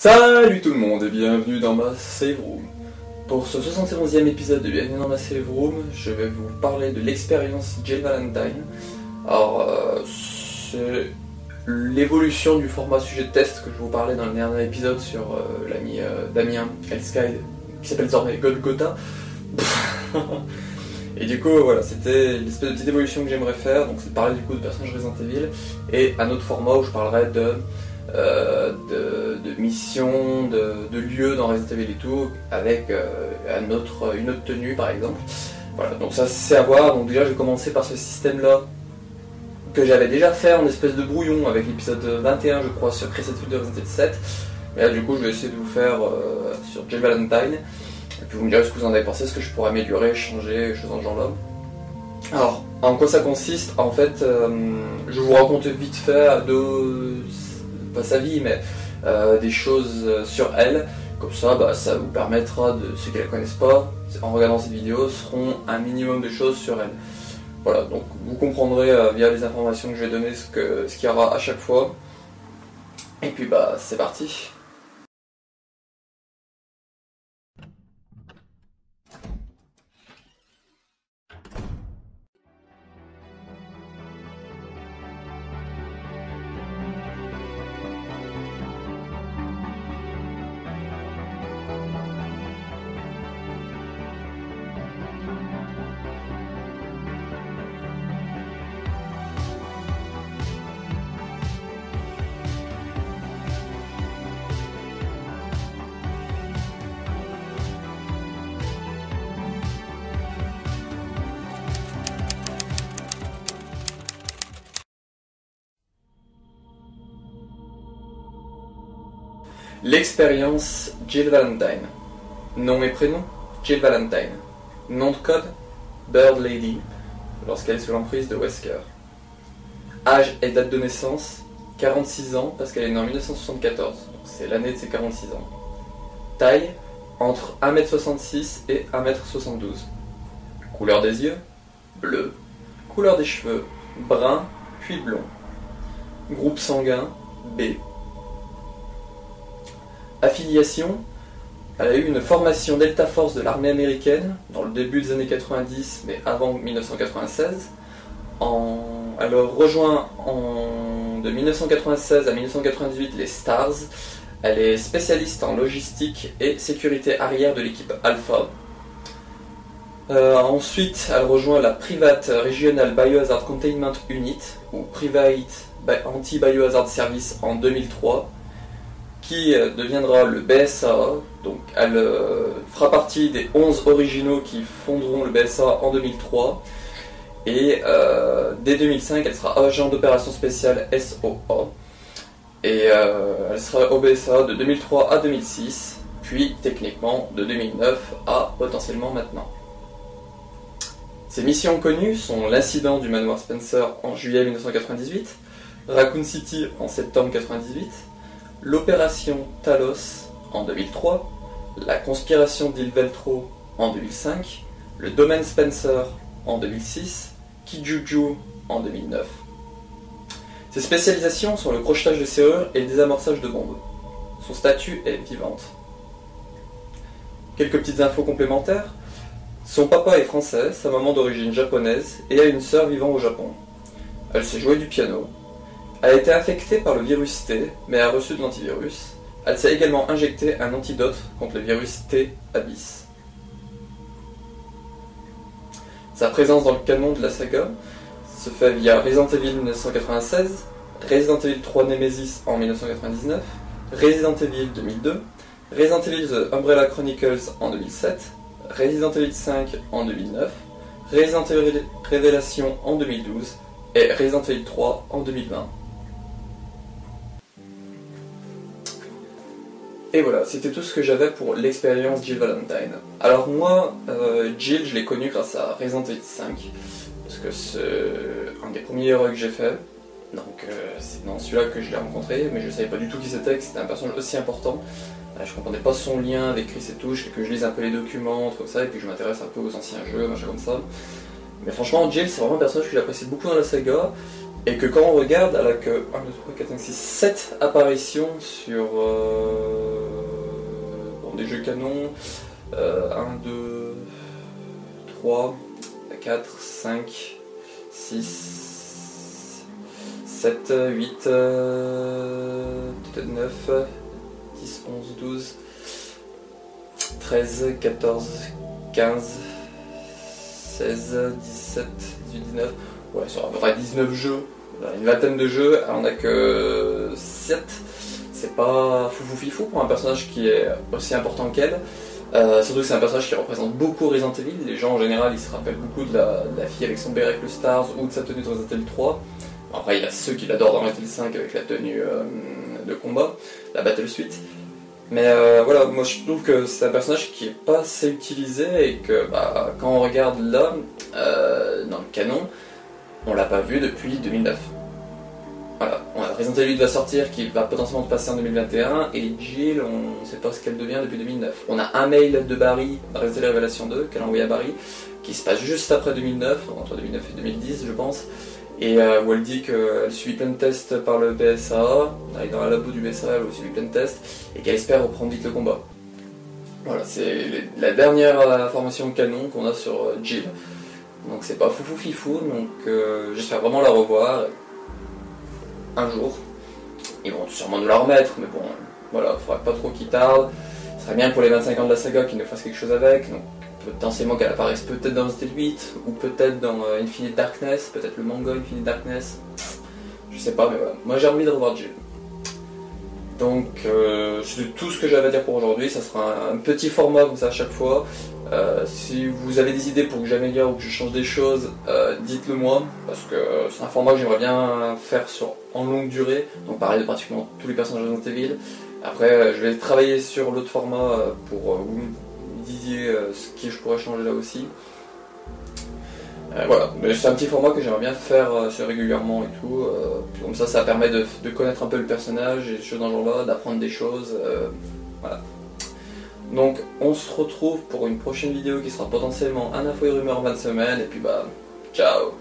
Salut tout le monde et bienvenue dans ma save room. Pour ce 71e épisode de Bienvenue dans ma save room, je vais vous parler de l'expérience Jill Valentine. Alors, c'est l'évolution du format sujet de test que je vous parlais dans le dernier épisode sur l'ami Damien Elsky qui s'appelle désormais Golgotha. Et du coup, voilà, c'était l'espèce de petite évolution que j'aimerais faire, donc c'est de parler du coup de personnages Resident Evil, et un autre format où je parlerai de missions, de lieux dans Resident Evil et tout, avec une autre tenue par exemple. Voilà, donc ça c'est à voir. Donc déjà je vais commencer par ce système-là, que j'avais déjà fait en espèce de brouillon avec l'épisode 21 je crois sur Crescent Field de Resident Evil 7. Mais là du coup je vais essayer de vous faire sur Jill Valentine. Et puis vous me direz ce que vous en avez pensé, ce que je pourrais améliorer, changer, choses dans ce genre-là. Alors, en quoi ça consiste? En fait, je vais vous raconter vite fait pas sa vie, mais des choses sur elle. Comme ça, ça vous permettra, de ceux qui ne la connaissent pas, en regardant cette vidéo, seront un minimum de choses sur elle. Voilà, donc vous comprendrez via les informations que je vais donner ce qu'il y aura à chaque fois. Et puis c'est parti. L'expérience Jill Valentine. Nom et prénom, Jill Valentine. Nom de code, Bird Lady, lorsqu'elle est sous l'emprise de Wesker. Âge et date de naissance, 46 ans, parce qu'elle est née en 1974, donc c'est l'année de ses 46 ans. Taille, entre 1m66 et 1m72. Couleur des yeux, bleu. Couleur des cheveux, brun, puis blond. Groupe sanguin, B. Affiliation, elle a eu une formation Delta Force de l'armée américaine dans le début des années 90, mais avant 1996. Elle a rejoint de 1996 à 1998 les Stars. Elle est spécialiste en logistique et sécurité arrière de l'équipe Alpha. Ensuite, elle rejoint la Private Regional Biohazard Containment Unit, ou Private Anti-Biohazard Service en 2003. Qui deviendra le BSA, donc elle fera partie des 11 originaux qui fonderont le BSA en 2003, et dès 2005 elle sera agent d'opération spéciale SOA, et elle sera au BSA de 2003 à 2006, puis techniquement de 2009 à potentiellement maintenant. Ses missions connues sont l'incident du manoir Spencer en juillet 1998, Raccoon City en septembre 1998, l'opération Talos en 2003, la conspiration d'Il Veltro en 2005, le domaine Spencer en 2006, Kijuju en 2009. Ses spécialisations sont le crochetage de serrures et le désamorçage de bombes. Son statut est vivante. Quelques petites infos complémentaires. Son papa est français, sa maman d'origine japonaise et a une sœur vivant au Japon. Elle sait jouer du piano. Elle a été infectée par le virus T, mais a reçu de l'antivirus. Elle s'est également injecté un antidote contre le virus T Abyss. Sa présence dans le canon de la saga se fait via Resident Evil 1996, Resident Evil 3 Nemesis en 1999, Resident Evil 2002, Resident Evil The Umbrella Chronicles en 2007, Resident Evil 5 en 2009, Resident Evil Révélation en 2012 et Resident Evil 3 en 2020. Et voilà, c'était tout ce que j'avais pour l'expérience Jill Valentine. Alors moi, Jill, je l'ai connue grâce à Resident Evil 5, parce que c'est un des premiers héros que j'ai fait. Donc c'est dans celui-là que je l'ai rencontré, mais je savais pas du tout qui c'était, que c'était un personnage aussi important. Je comprenais pas son lien avec Chris et tout, que je lise un peu les documents, tout ça, et puis je m'intéresse un peu aux anciens jeux, machin comme ça. Mais franchement, Jill, c'est vraiment un personnage que j'apprécie beaucoup dans la saga. Et que quand on regarde, elle a que 1, 2, 3, 4, 5, 6, 7 apparitions sur des jeux canons. 1, 2, 3, 4, 5, 6, 7, 8, peut-être 9, 10, 11, 12, 13, 14, 15, 16, 17, 18, 19, ouais, sur à peu près 19 jeux, une vingtaine de jeux, alors on a que 7, c'est pas foufou fifou pour un personnage qui est aussi important qu'elle, surtout que c'est un personnage qui représente beaucoup Resident Evil, les gens en général ils se rappellent beaucoup de la fille avec son béret avec le Stars ou de sa tenue de Resident Evil 3, bon, après il y a ceux qui l'adorent dans Resident Evil 5 avec la tenue de combat, la Battle Suite. Mais voilà, moi je trouve que c'est un personnage qui est pas assez utilisé et que bah, quand on regarde là, dans le canon, on l'a pas vu depuis 2009. Voilà, Resident Evil va sortir, qui va potentiellement passer en 2021, et Jill, on sait pas ce qu'elle devient depuis 2009. On a un mail de Barry, dans Resident Evil Révélation 2, qu'elle a envoyé à Barry, qui se passe juste après 2009, entre 2009 et 2010 je pense, et où elle dit qu'elle subit plein de tests par le BSAA, elle est dans la labo du BSAA, elle subit plein de tests, et qu'elle espère reprendre vite le combat. Voilà, c'est la dernière information canon qu'on a sur Jill. Donc c'est pas foufou fifou, donc j'espère vraiment la revoir un jour. Ils vont sûrement nous la remettre, mais bon, voilà, il faudrait pas trop qu'ils tardent. Ce serait bien pour les 25 ans de la saga qu'ils nous fassent quelque chose avec, donc potentiellement qu'elle apparaisse peut-être dans Resident Evil 8, ou peut-être dans Infinite Darkness, peut-être le manga Infinite Darkness, je sais pas, mais voilà, moi j'ai envie de revoir Jill. Donc c'est tout ce que j'avais à dire pour aujourd'hui, ça sera un petit format comme ça à chaque fois. Si vous avez des idées pour que j'améliore ou que je change des choses, dites-le moi, parce que c'est un format que j'aimerais bien faire en longue durée, donc pareil de pratiquement tous les personnages de Resident Evil. Après je vais travailler sur l'autre format pour vous me disiez ce que je pourrais changer là aussi. Voilà, mais c'est un petit format que j'aimerais bien faire régulièrement et tout, comme ça permet de connaître un peu le personnage et des choses dans ce genre-là, d'apprendre des choses, voilà. Donc on se retrouve pour une prochaine vidéo qui sera potentiellement un info et rumeur en 20 semaines, et puis bah, ciao.